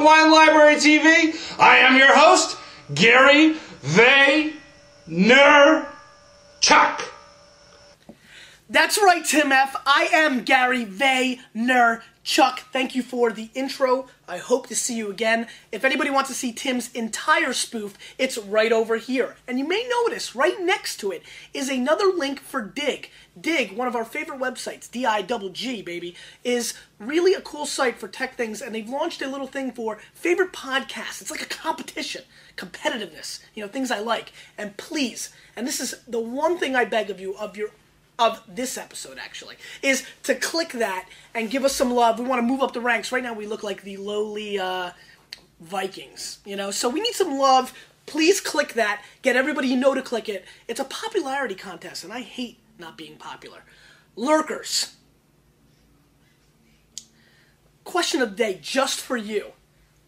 Wine Library TV. I am your host, Gary Vaynerchuk. That's right, Tim F. I am Gary Vaynerchuk. Thank you for the intro. I hope to see you again. If anybody wants to see Tim's entire spoof, it's right over here. And you may notice right next to it is another link for Dig. Dig, one of our favorite websites, D-I-G-G, baby, is really a cool site for tech things, and they've launched a little thing for favorite podcasts. It's like a competition, competitiveness, things I like. And please, and this is the one thing I beg of you, of this episode, actually, is to click that and give us some love. We want to move up the ranks. Right now, we look like the lowly Vikings, So we need some love. Please click that. Get everybody you know to click it. It's a popularity contest, and I hate not being popular. Lurkers. Question of the day, just for you.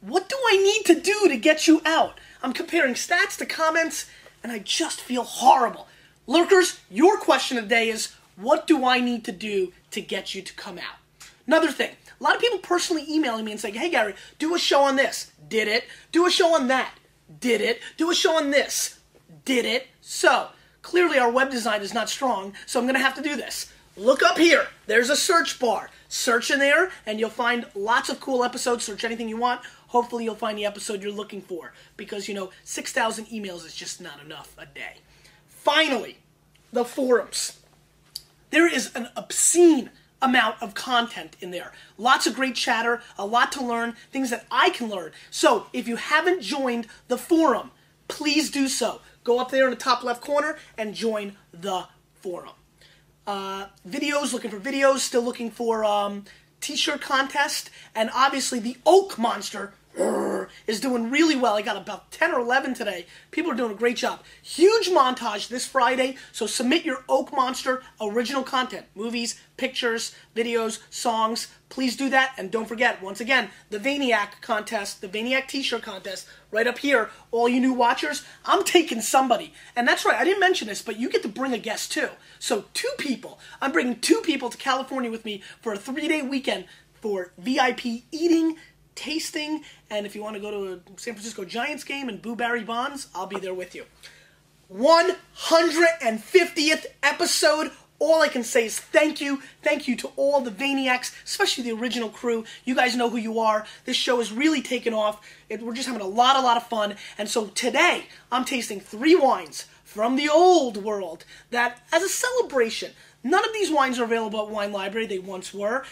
What do I need to do to get you out? I'm comparing stats to comments, and I just feel horrible. Lurkers, your question of the day is, what do I need to do to get you to come out? Another thing, a lot of people personally emailing me and saying, hey Gary, do a show on this. Did it. Do a show on that. Did it. Do a show on this. Did it. So, clearly our web design is not strong, so I'm going to have to do this. Look up here. There's a search bar. Search in there, and you'll find lots of cool episodes. Search anything you want. Hopefully you'll find the episode you're looking for, because, 6,000 emails is just not enough a day. Finally, the forums. There is an obscene amount of content in there. Lots of great chatter, a lot to learn, things that I can learn. So if you haven't joined the forum, please do so. Go up there in the top left corner and join the forum. Videos, looking for videos, still looking for t-shirt contest, and obviously the Oak Monster is doing really well. I got about 10 or 11 today. People are doing a great job. Huge montage this Friday, so submit your Oak Monster original content. Movies, pictures, videos, songs. Please do that, and don't forget, once again, the Vaynerchuk contest, the Vaynerchuk t-shirt contest, right up here. All you new watchers, I'm taking somebody. And that's right, I didn't mention this, but you get to bring a guest too. So 2 people. I'm bringing 2 people to California with me for a 3-day weekend for VIP eating, tasting, and if you want to go to a San Francisco Giants game and boo Barry Bonds, I'll be there with you. 150th episode. All I can say is thank you. Thank you to all the Vaynerchuks, especially the original crew. You guys know who you are. This show is really taken off. We're just having a lot of fun. And so today, I'm tasting 3 wines from the old world that, as a celebration, none of these wines are available at Wine Library. They once were.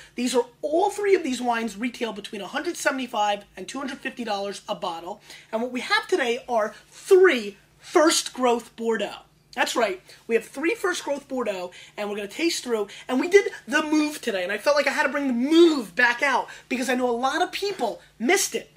All 3 of these wines retail between $175 and $250 a bottle. And what we have today are 3 first growth Bordeaux. That's right. We have 3 first growth Bordeaux, and we're going to taste through. And we did the move today, and I felt like I had to bring the move back out because I know a lot of people missed it.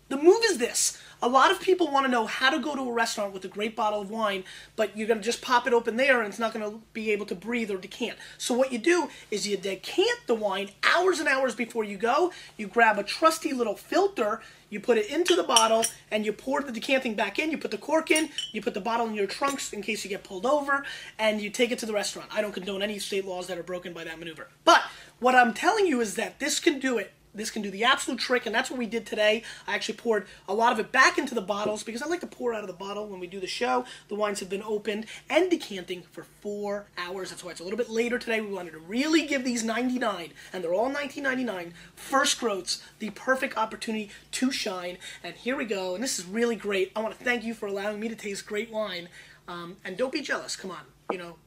The move is this. A lot of people want to know how to go to a restaurant with a great bottle of wine, but you're going to just pop it open there and it's not going to be able to breathe or decant. So what you do is you decant the wine hours and hours before you go. You grab a trusty little filter, you put it into the bottle, and you pour the decanting back in. You put the cork in, you put the bottle in your trunks in case you get pulled over, and you take it to the restaurant. I don't condone any state laws that are broken by that maneuver. But what I'm telling you is that this can do it. This can do the absolute trick, and that's what we did today. I actually poured a lot of it back into the bottles because I like to pour out of the bottle when we do the show. The wines have been opened and decanting for 4 hours. That's why it's a little bit later today. We wanted to really give these 99, and they're all $19.99, first growths the perfect opportunity to shine. And here we go, and this is really great. I want to thank you for allowing me to taste great wine. And don't be jealous. Come on. We don't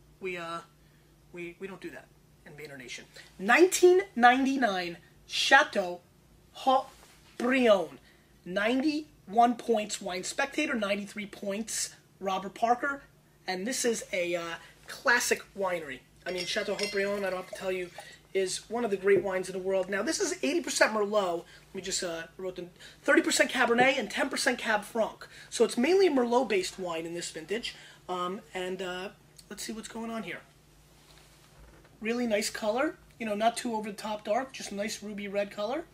do that in Vayner Nation. $19.99. Chateau Haut Brion, 91 points. Wine Spectator, 93 points. Robert Parker, and this is a classic winery. I mean, Chateau Haut Brion, I don't have to tell you, is one of the great wines in the world. Now, this is 80% Merlot. We just wrote the 30% Cabernet and 10% Cab Franc. So it's mainly a Merlot-based wine in this vintage. Let's see what's going on here. Really nice color. Not too over-the-top dark, just a nice ruby red color.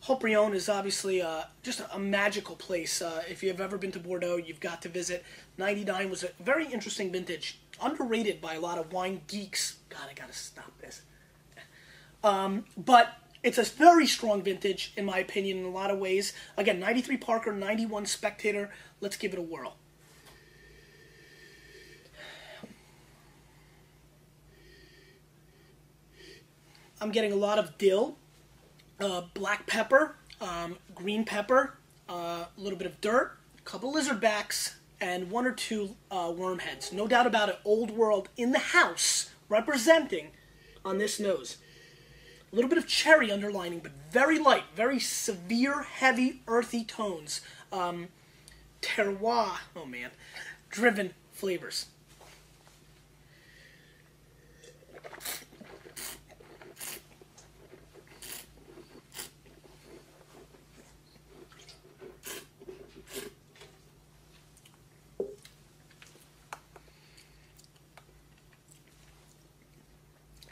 Haut Brion is obviously just a magical place. If you've ever been to Bordeaux, you've got to visit. 99 was a very interesting vintage, underrated by a lot of wine geeks. God, I gotta stop this. But It's a very strong vintage, in my opinion, in a lot of ways. Again, 93 Parker, 91 Spectator. Let's give it a whirl. I'm getting a lot of dill, black pepper, green pepper, a little bit of dirt, a couple lizardbacks, and one or two worm heads. No doubt about it, Old World in the house, representing on this nose. A little bit of cherry underlining, but very light, very severe, heavy, earthy tones. Terroir, oh man, driven flavors.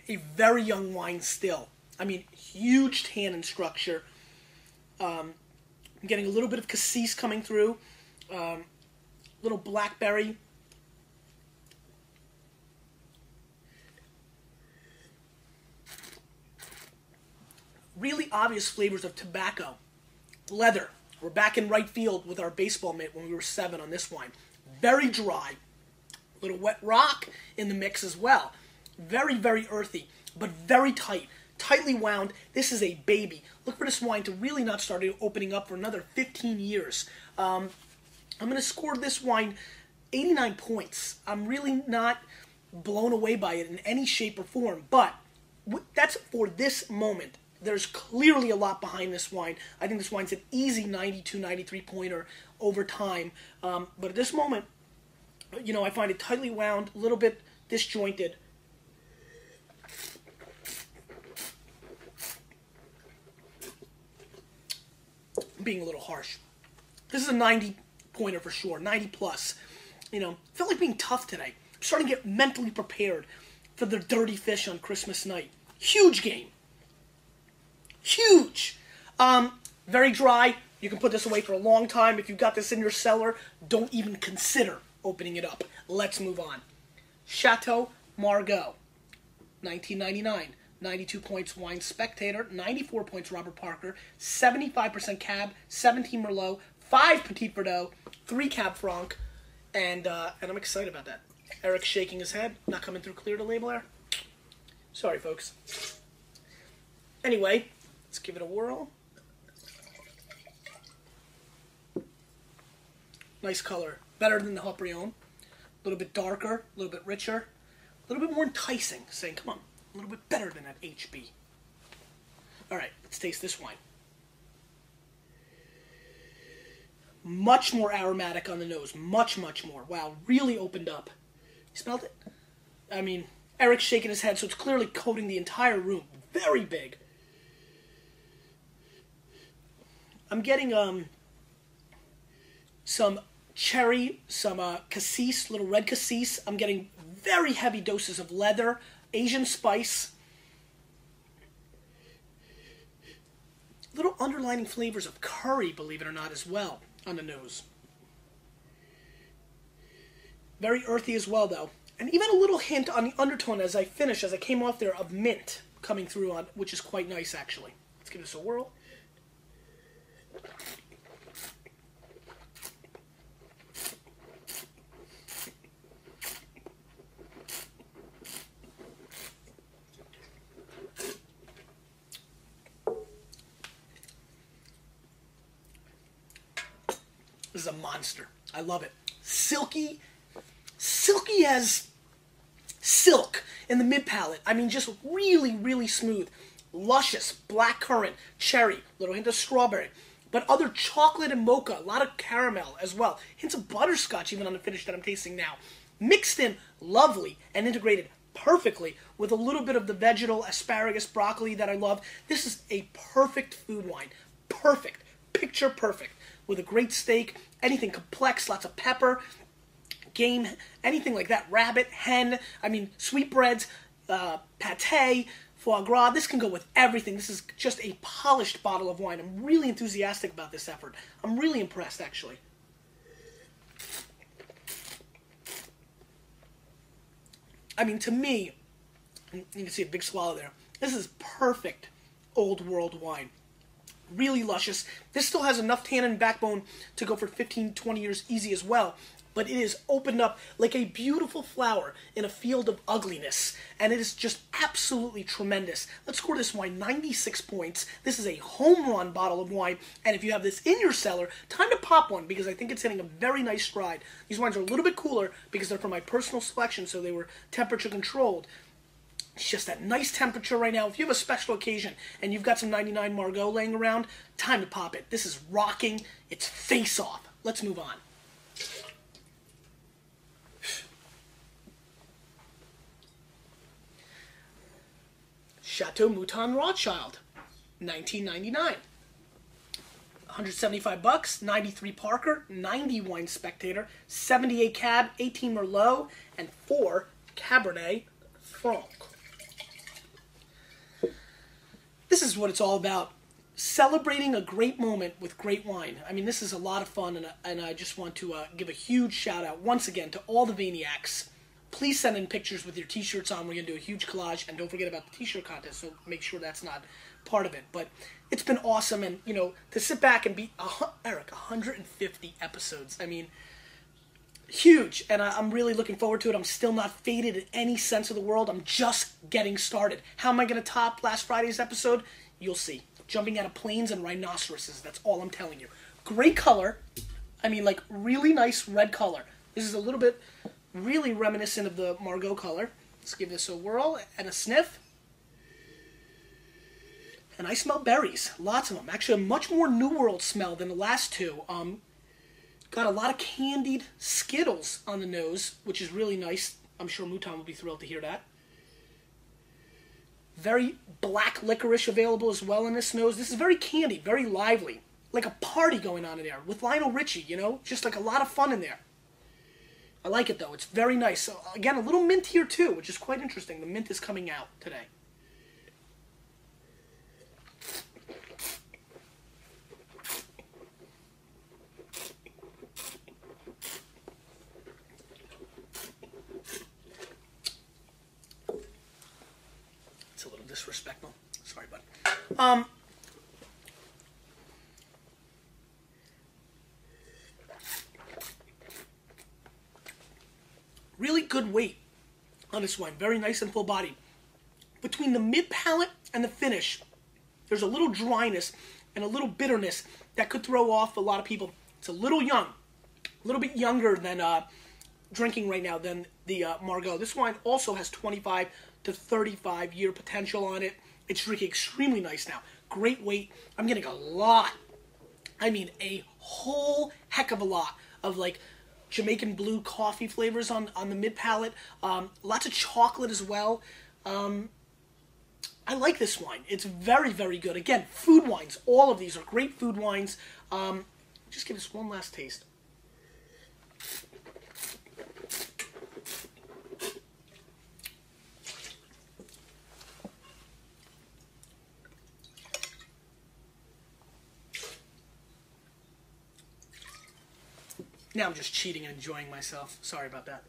A very young wine still. I mean, huge tannin structure. I'm getting a little bit of cassis coming through. Little blackberry. Really obvious flavors of tobacco. Leather. We're back in right field with our baseball mitt when we were 7 on this wine. Very dry. A little wet rock in the mix as well. Very, very earthy, but very tight. Tightly wound. This is a baby. Look for this wine to really not start opening up for another 15 years. I'm going to score this wine 89 points. I'm really not blown away by it in any shape or form, but that's for this moment. There's clearly a lot behind this wine. I think this wine's an easy 92, 93 pointer over time. But at this moment, you know, I find it tightly wound, a little bit disjointed. Being a little harsh. This is a 90 pointer for sure, 90 plus. You know, felt like being tough today. I'm starting to get mentally prepared for the dirty fish on Christmas night. Huge game. Huge. Very dry. You can put this away for a long time. If you've got this in your cellar, don't even consider opening it up. Let's move on. Chateau Margaux, 1999. 92 points Wine Spectator, 94 points Robert Parker, 75% Cab, 17 Merlot, 5 Petit Verdot, 3 Cab Franc, and I'm excited about that. Eric's shaking his head, not coming through clear to label there. Sorry, folks. Anyway, let's give it a whirl. Nice color, better than the haut brion. A little bit darker, a little bit richer, a little bit more enticing, saying, come on. A little bit better than that HB. All right, let's taste this wine. Much more aromatic on the nose. Much, much more. Wow, really opened up. You smelled it? I mean, Eric's shaking his head, so it's clearly coating the entire room. Very big. I'm getting some cherry, some cassis, little red cassis. I'm getting very heavy doses of leather, Asian spice, little underlining flavors of curry, believe it or not, as well on the nose. Very earthy as well, though. And even a little hint on the undertone as I came off there, of mint coming through on, which is quite nice, actually. Let's give this a whirl. This is a monster. I love it. Silky as silk in the mid-palate. I mean, just really, really smooth. Luscious, blackcurrant, cherry, little hint of strawberry. But other chocolate and mocha, a lot of caramel as well. Hints of butterscotch even on the finish that I'm tasting now. Mixed in lovely and integrated perfectly with a little bit of the vegetal asparagus, broccoli that I love. This is a perfect food wine. Perfect. Picture perfect. With a great steak, anything complex, lots of pepper, game, anything like that, rabbit, hen, I mean, sweetbreads, pate, foie gras. This can go with everything. This is just a polished bottle of wine. I'm really enthusiastic about this effort. I'm really impressed, actually. I mean, to me, you can see a big swallow there. This is perfect old world wine. Really luscious. This still has enough tannin and backbone to go for 15, 20 years easy as well. But it is opened up like a beautiful flower in a field of ugliness. And it is just absolutely tremendous. Let's score this wine 96 points. This is a home run bottle of wine. And if you have this in your cellar, time to pop one because I think it's hitting a very nice stride. These wines are a little bit cooler because they're from my personal selection, so they were temperature controlled. It's just that nice temperature right now. If you have a special occasion and you've got some 99 Margaux laying around, time to pop it. This is rocking. It's face off. Let's move on. Chateau Mouton Rothschild, 1999. 175 bucks, 93 Parker, 90 Wine Spectator, 78 Cab, 18 Merlot, and 4 Cabernet Franc. This is what it's all about. Celebrating a great moment with great wine. I mean, this is a lot of fun, and I just want to give a huge shout out once again to all the Vaynerchuks. Please send in pictures with your t-shirts on. We're going to do a huge collage, and don't forget about the t-shirt contest, so make sure that's not part of it. But it's been awesome, and, you know, to sit back and be, Eric, 150 episodes. I mean, huge, and I'm really looking forward to it. I'm still not faded in any sense of the world. I'm just getting started. How am I going to top last Friday's episode? You'll see. Jumping out of planes and rhinoceroses. That's all I'm telling you. Great color. I mean, like, really nice red color. This is a little bit really reminiscent of the Margaux color. Let's give this a whirl and a sniff. And I smell berries. Lots of them. Actually, a much more New World smell than the last two. Got a lot of candied Skittles on the nose, which is really nice. I'm sure Mouton will be thrilled to hear that. Very black licorice available as well in this nose. This is very candied, very lively. Like a party going on in there with Lionel Richie, you know? Just like a lot of fun in there. I like it, though. It's very nice. So, again, a little mint here, too, which is quite interesting. The mint is coming out today. It's a little disrespectful. Sorry, bud. Really good weight on this wine. Very nice and full body. Between the mid-palate and the finish, there's a little dryness and a little bitterness that could throw off a lot of people. It's a little young. A little bit younger than drinking right now than the Margaux. This wine also has 25 to 35 year potential on it. It's drinking extremely nice now. Great weight. I'm getting a lot. I mean, a whole heck of a lot of, like, Jamaican blue coffee flavors on the mid-palate. Lots of chocolate as well. I like this wine. It's very, very good. Again, food wines. All of these are great food wines. Just give us one last taste. Now I'm just cheating and enjoying myself. Sorry about that.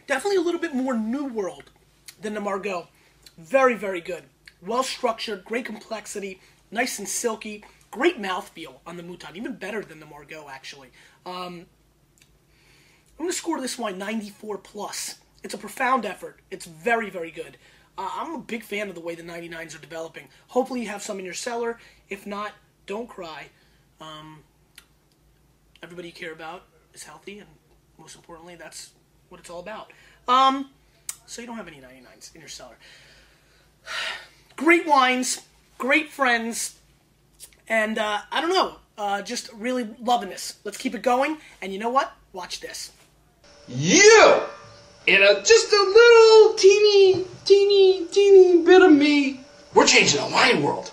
Definitely a little bit more New World than the Margaux. Very, very good. Well-structured, great complexity, nice and silky, great mouthfeel on the Mouton, even better than the Margaux, actually. I'm going to score this wine 94 plus. It's a profound effort. It's very, very good. I'm a big fan of the way the 99s are developing. Hopefully you have some in your cellar. If not, don't cry. Everybody you care about is healthy, and most importantly, that's what it's all about. So you don't have any 99s in your cellar. Great wines, great friends, and I don't know, just really loving this. Let's keep it going, and you know what? Watch this. You! In just a little teeny bit of me. We're changing the wine world.